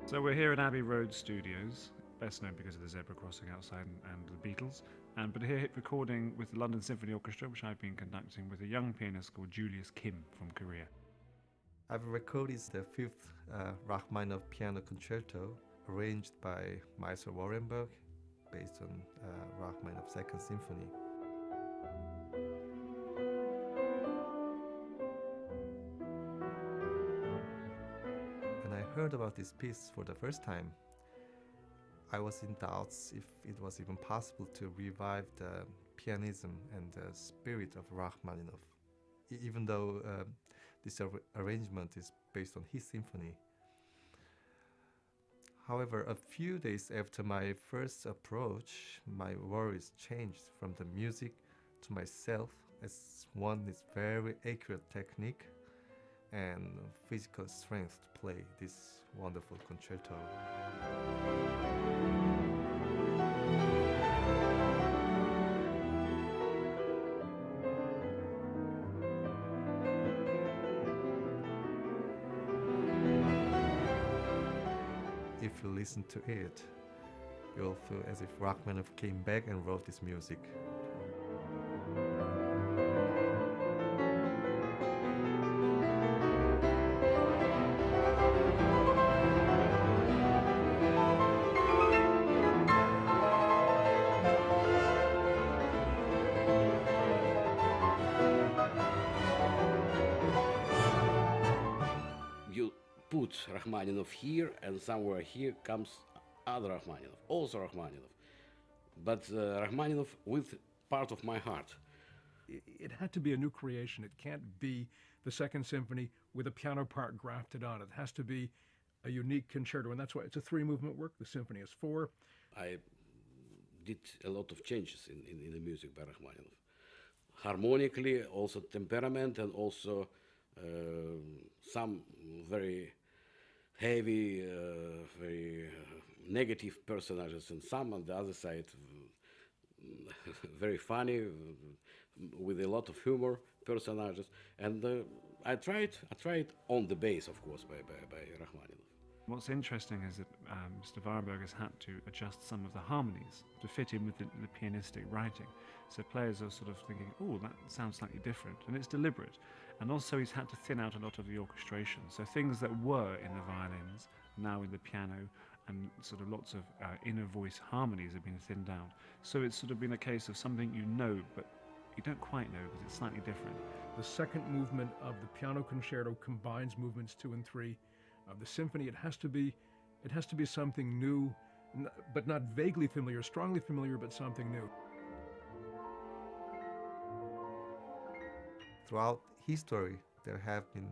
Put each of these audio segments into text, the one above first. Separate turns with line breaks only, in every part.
So we're here at Abbey Road Studios, best known because of the zebra crossing outside and the Beatles, but here recording with the London Symphony Orchestra, which I've been conducting with a young pianist called Julius Kim from Korea.
I've recorded the fifth Rachmaninoff piano concerto arranged by Maestro Warrenberg based on Rachmaninoff's Second Symphony. When I heard about this piece for the first time, I was in doubts if it was even possible to revive the pianism and the spirit of Rachmaninoff, even though this arrangement is based on his symphony. However, a few days after my first approach, my worries changed from the music to myself, as one is very accurate technique and physical strength to play this wonderful concerto. If you listen to it, you'll feel as if Rachmaninoff came back and wrote this music.
You put Rachmaninoff here, and somewhere here comes other Rachmaninoff, also Rachmaninoff, but Rachmaninoff with part of my heart.
It had to be a new creation. It can't be the Second Symphony with a piano part grafted on it. It has to be a unique concerto, and that's why it's a three-movement work. The symphony is four.
I did a lot of changes in the music by Rachmaninoff. Harmonically, also temperament, and also some very heavy, very negative personages, and some on the other side very funny, with a lot of humor personages. And I tried on the bass, of course, by Rachmaninoff.
What's interesting is that Mr. Warrenberg has had to adjust some of the harmonies to fit in with the pianistic writing. So players are sort of thinking, oh, that sounds slightly different, and it's deliberate. And also he's had to thin out a lot of the orchestration. So things that were in the violins, now in the piano, and sort of lots of inner voice harmonies have been thinned out. So it's sort of been a case of something you know, but you don't quite know because it's slightly different.
The second movement of the piano concerto combines movements 2 and 3 of the symphony. It has to be something new, but not vaguely familiar, strongly familiar, but something new.
Throughout history, there have been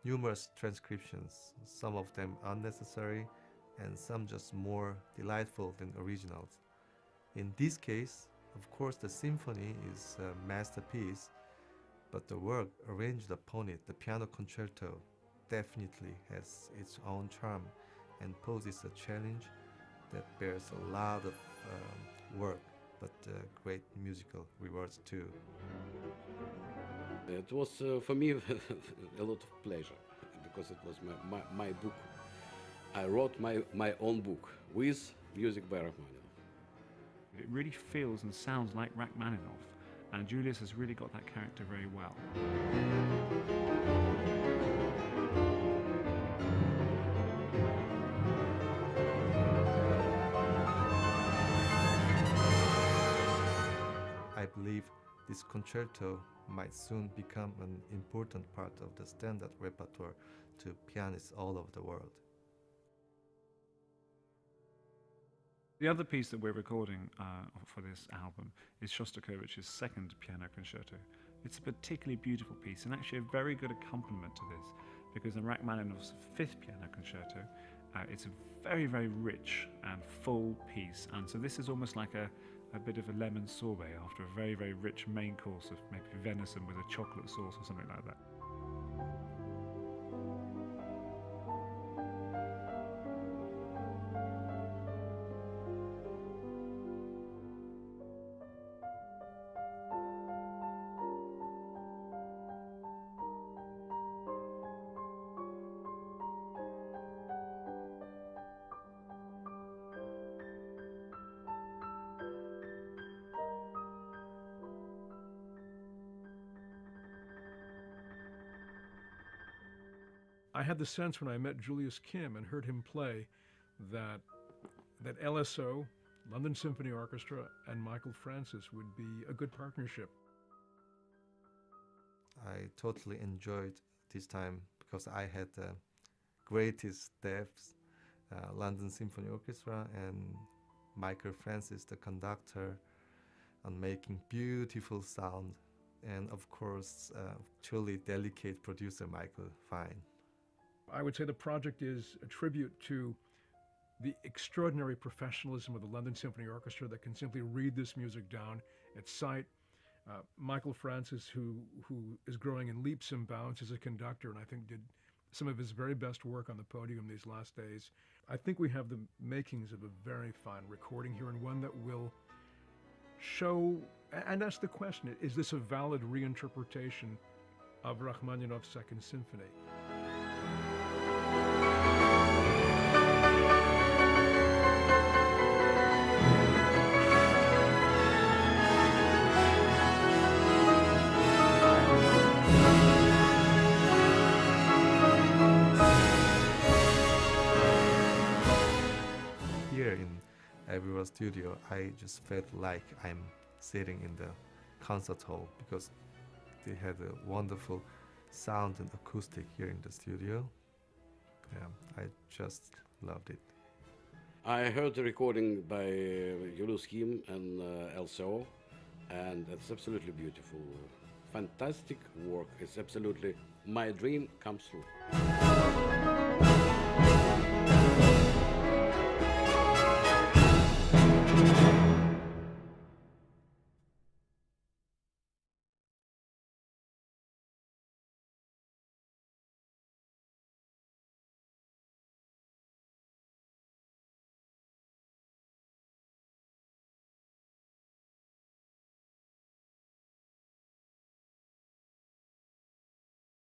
numerous transcriptions, some of them unnecessary and some just more delightful than originals. In this case, of course, the symphony is a masterpiece, but the work arranged upon it, the piano concerto, definitely has its own charm and poses a challenge that bears a lot of work, but great musical rewards too.
It was for me a lot of pleasure, because it was my book. I wrote my own book with music by Rachmaninoff.
It really feels and sounds like Rachmaninoff, and Julius has really got that character very well.
I believe this concerto might soon become an important part of the standard repertoire to pianists all over the world.
The other piece that we're recording for this album is Shostakovich's second piano concerto. It's a particularly beautiful piece and actually a very good accompaniment to this, because in Rachmaninoff's fifth piano concerto, it's a very, very rich and full piece, and so this is almost like a bit of a lemon sorbet after a very, very rich main course of maybe venison with a chocolate sauce or something like that.
had the sense when I met Julius Kim and heard him play that LSO, London Symphony Orchestra, and Michael Francis would be a good partnership.
I totally enjoyed this time because I had the greatest staffs, London Symphony Orchestra and Michael Francis, the conductor, on making beautiful sound, and of course, truly delicate producer Michael Fine.
I would say the project is a tribute to the extraordinary professionalism of the London Symphony Orchestra that can simply read this music down at sight. Michael Francis, who is growing in leaps and bounds as a conductor, and I think did some of his very best work on the podium these last days. I think we have the makings of a very fine recording here, and one that will show and ask the question, is this a valid reinterpretation of Rachmaninoff's Second Symphony?
애비로드 studio, I just felt like I'm sitting in the concert hall because they had a wonderful sound and acoustic here in the studio. Yeah, I just loved it.
I heard the recording by Julius Kim and LSO, and it's absolutely beautiful. Fantastic work. It's absolutely my dream comes true.